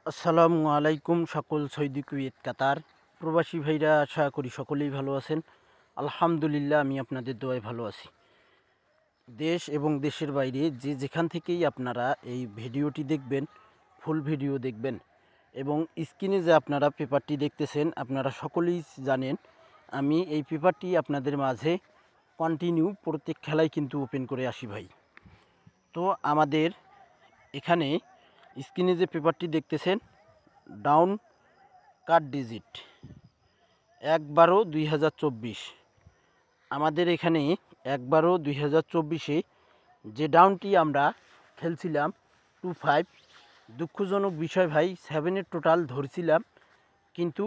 আসসালামু আলাইকুম সকল সৌদি কুয়েত কাতার প্রবাসী ভাইরা, আশা করি সকলেই ভালো আছেন। আলহামদুলিল্লাহ, আমি আপনাদের দোয়ায় ভালো আছি। দেশ এবং দেশের বাইরে যে যেখান থেকেই আপনারা এই ভিডিওটি দেখবেন, ফুল ভিডিও দেখবেন। এবং স্ক্রিনে যে আপনারা পেপারটি দেখতেছেন, আপনারা সকলেই জানেন আমি এই পেপারটি আপনাদের মাঝে কন্টিনিউ প্রত্যেক খেলায় কিন্তু ওপেন করে আসি ভাই। তো আমাদের এখানে স্ক্রিনে যে পেপারটি দেখতেছেন, ডাউন কাট ডিজিট ১/১২/২০২৪, আমাদের এখানে ১/১২/২০২৪-এ যে ডাউনটি আমরা খেলছিলাম 2-5, দুঃখজনক বিষয় ভাই, 7-এর টোটাল ধরছিলাম, কিন্তু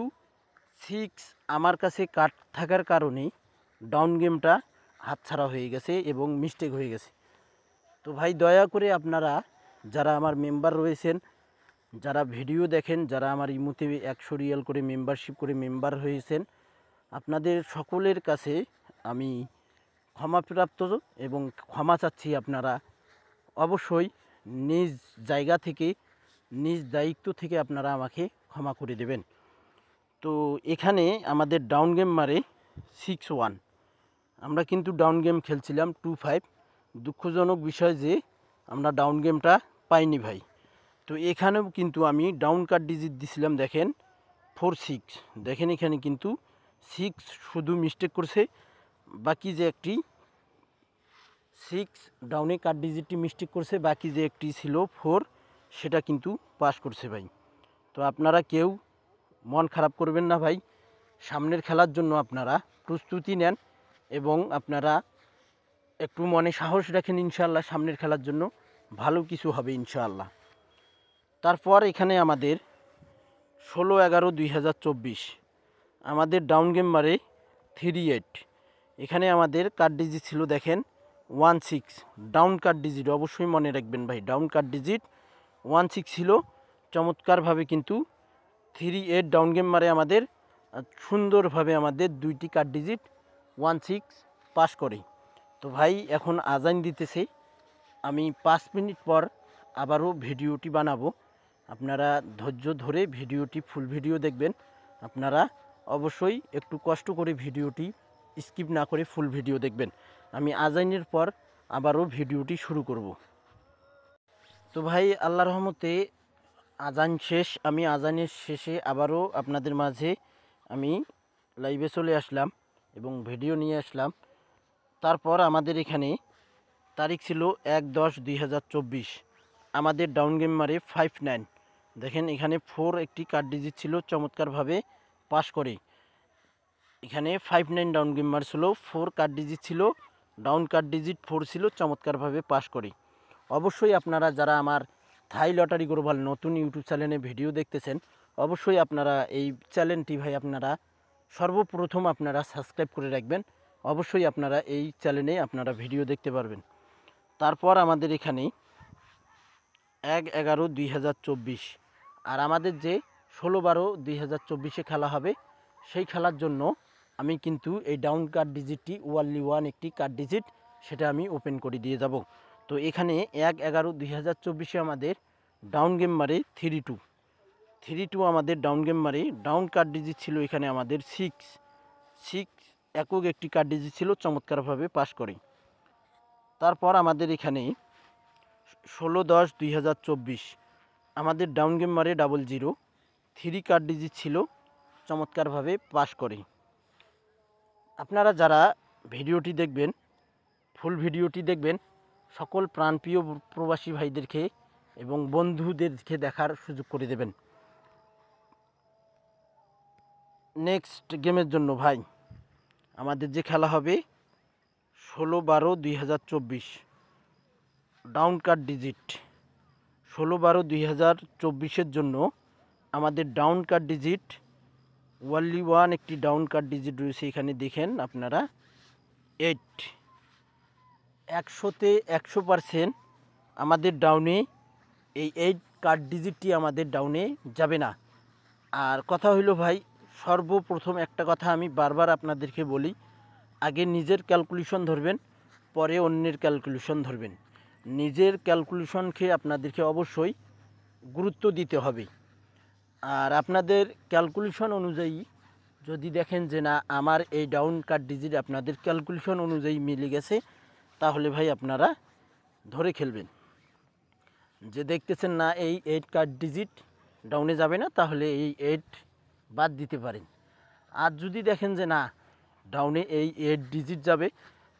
6 আমার কাছে কাট থাকার কারণে ডাউন গেমটা হাতছাড়া হয়ে গেছে এবং মিস্টেক হয়ে গেছে। তো ভাই, দয়া করে আপনারা যারা আমার মেম্বার রয়েছেন, যারা ভিডিও দেখেন, যারা আমার ইমোতে 100 রিয়াল করে মেম্বারশিপ করে মেম্বার হয়েছেন, আপনাদের সকলের কাছে আমি ক্ষমাপ্রাপ্ত এবং ক্ষমা চাচ্ছি। আপনারা অবশ্যই নিজ জায়গা থেকে, নিজ দায়িত্ব থেকে আপনারা আমাকে ক্ষমা করে দেবেন। তো এখানে আমাদের ডাউন গেম মারে 6-1, আমরা কিন্তু ডাউন গেম খেলছিলাম 2-5। দুঃখজনক বিষয় যে আমরা ডাউন গেমটা পাইনি ভাই। তো এখানেও কিন্তু আমি ডাউন কাট ডিজিট দিছিলাম, দেখেন 4-6, দেখেন এখানে কিন্তু 6 শুধু মিস্টেক করছে, বাকি যে একটি 6 ডাউনে কাট ডিজিটটি মিস্টেক করছে, বাকি যে একটি ছিল 4 সেটা কিন্তু পাস করছে ভাই। তো আপনারা কেউ মন খারাপ করবেন না ভাই, সামনের খেলার জন্য আপনারা প্রস্তুতি নেন এবং আপনারা একটু মনে সাহস রাখেন, ইনশাআল্লাহ সামনের খেলার জন্য ভালো কিছু হবে ইনশাআল্লাহ। তারপর এখানে আমাদের 16/11/2024 আমাদের ডাউন গেম মারে 3-8, এখানে আমাদের কাট ডিজিট ছিল দেখেন 1-6, ডাউন কাট ডিজিট অবশ্যই মনে রাখবেন ভাই, ডাউন কাট ডিজিট 1-6 ছিল। চমৎকারভাবে কিন্তু 3-8 ডাউন গেম মারে আমাদের, সুন্দরভাবে আমাদের দুইটি কাট ডিজিট 1-6 পাস করে। তো ভাই, এখন আজান দিতেছে, আমি 5 মিনিট পর আবারও ভিডিওটি বানাবো। আপনারা ধৈর্য ধরে ভিডিওটি ফুল ভিডিও দেখবেন। আপনারা অবশ্যই একটু কষ্ট করে ভিডিওটি স্কিপ না করে ফুল ভিডিও দেখবেন। আমি আজানের পর আবারও ভিডিওটি শুরু করব। তো ভাই, আল্লাহর রহমতে আজান শেষ, আমি আজানের শেষে আবারও আপনাদের মাঝে আমি লাইভে চলে আসলাম এবং ভিডিও নিয়ে আসলাম। তারপর আমাদের এখানে তারিখ ছিল 1/10/2024, আমাদের ডাউন গেম মারে 5-9, দেখেন এখানে 4 একটি কার্ড ডিজিট ছিল, চমৎকারভাবে পাস করে। এখানে 5-9 ডাউন গেম মার ছিল, 4 কার্ড ডিজিট ছিল, ডাউন কার্ড ডিজিট 4 ছিল, চমৎকারভাবে পাস করে। অবশ্যই আপনারা যারা আমার থাই লটারি গ্লোবাল নতুন ইউটিউব চ্যানেলে ভিডিও দেখতেছেন, অবশ্যই আপনারা এই চ্যানেলটি ভাই আপনারা সর্বপ্রথম আপনারা সাবস্ক্রাইব করে রাখবেন। অবশ্যই আপনারা এই চ্যানেলে আপনারা ভিডিও দেখতে পারবেন। তারপর আমাদের এখানে 1/11/2024, আর আমাদের যে 16/12/2024 খেলা হবে, সেই খেলার জন্য আমি কিন্তু এই ডাউন কার্ড ডিজিটটি ওয়ানলি ওয়ান একটি কার্ড ডিজিট, সেটা আমি ওপেন করে দিয়ে যাব। তো এখানে 1/11/2024 আমাদের ডাউন গেম মারে 3-2 আমাদের ডাউন গেম মারে, ডাউন কার্ড ডিজিট ছিল এখানে আমাদের 6 একক একটি কার্ড ডিজিট ছিল, চমৎকারভাবে পাস করে। তারপর আমাদের এখানে 16/10/2024 আমাদের ডাউন গেম মারে 00, 3 কার্ড ডিজিট ছিল, চমৎকারভাবে পাস করে। আপনারা যারা ভিডিওটি দেখবেন, ফুল ভিডিওটি দেখবেন, সকল প্রাণপ্রিয় প্রবাসী ভাইদেরকে এবং বন্ধুদেরকে দেখার সুযোগ করে দেবেন। নেক্সট গেমের জন্য ভাই আমাদের যে খেলা হবে 16/12/2024, ডাউন কার্ড ডিজিট 16/12/2024 জন্য আমাদের down card digit only one একটি ডাউন কার্ড ডিজিট রয়েছে, এখানে দেখেন আপনারা 8, 100-তে 100% আমাদের ডাউনে এই 8 কার্ড ডিজিটটি আমাদের ডাউনে যাবে না। আর কথা হইল ভাই, সর্বপ্রথম একটা কথা আমি বারবার আপনাদেরকে বলি, আগে নিজের ক্যালকুলেশন ধরবেন, পরে অন্যের ক্যালকুলেশন ধরবেন। নিজের ক্যালকুলেশনকে আপনাদেরকে অবশ্যই গুরুত্ব দিতে হবে। আর আপনাদের ক্যালকুলেশন অনুযায়ী যদি দেখেন যে না আমার এই ডাউন কাট ডিজিট আপনাদের ক্যালকুলেশন অনুযায়ী মিলে গেছে, তাহলে ভাই আপনারা ধরে খেলবেন। যে দেখতেছেন না এই 8 কাট ডিজিট ডাউনে যাবে না, তাহলে এই 8 বাদ দিতে পারেন। আর যদি দেখেন যে না ডাউনে এই 8 ডিজিট যাবে,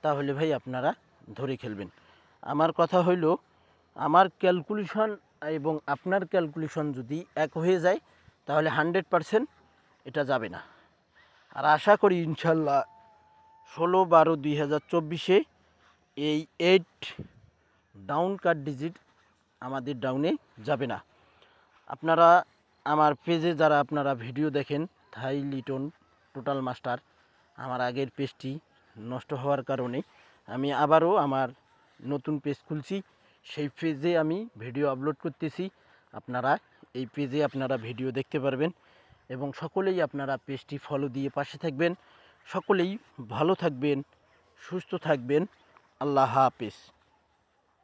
তাহলে ভাই আপনারা ধরে খেলবেন। আমার কথা হইল আমার ক্যালকুলেশন এবং আপনার ক্যালকুলেশন যদি এক হয়ে যায়, তাহলে 100% এটা যাবে না। আর আশা করি ইনশাল্লাহ 16/12/2024 এই 8 ডাউন কাট ডিজিট আমাদের ডাউনে যাবে না। আপনারা আমার পেজে যারা আপনারা ভিডিও দেখেন থাই লিটন টোটাল মাস্টার, আমার আগের পেজটি নষ্ট হওয়ার কারণে আমি আবারও আমার নতুন পেজ খুলছি। সেই পেজে আমি ভিডিও আপলোড করতেছি। আপনারা এই পেজে আপনারা ভিডিও দেখতে পারবেন এবং সকলেই আপনারা পেজটি ফলো দিয়ে পাশে থাকবেন। সকলেই ভালো থাকবেন, সুস্থ থাকবেন। আল্লাহ হাফেজ।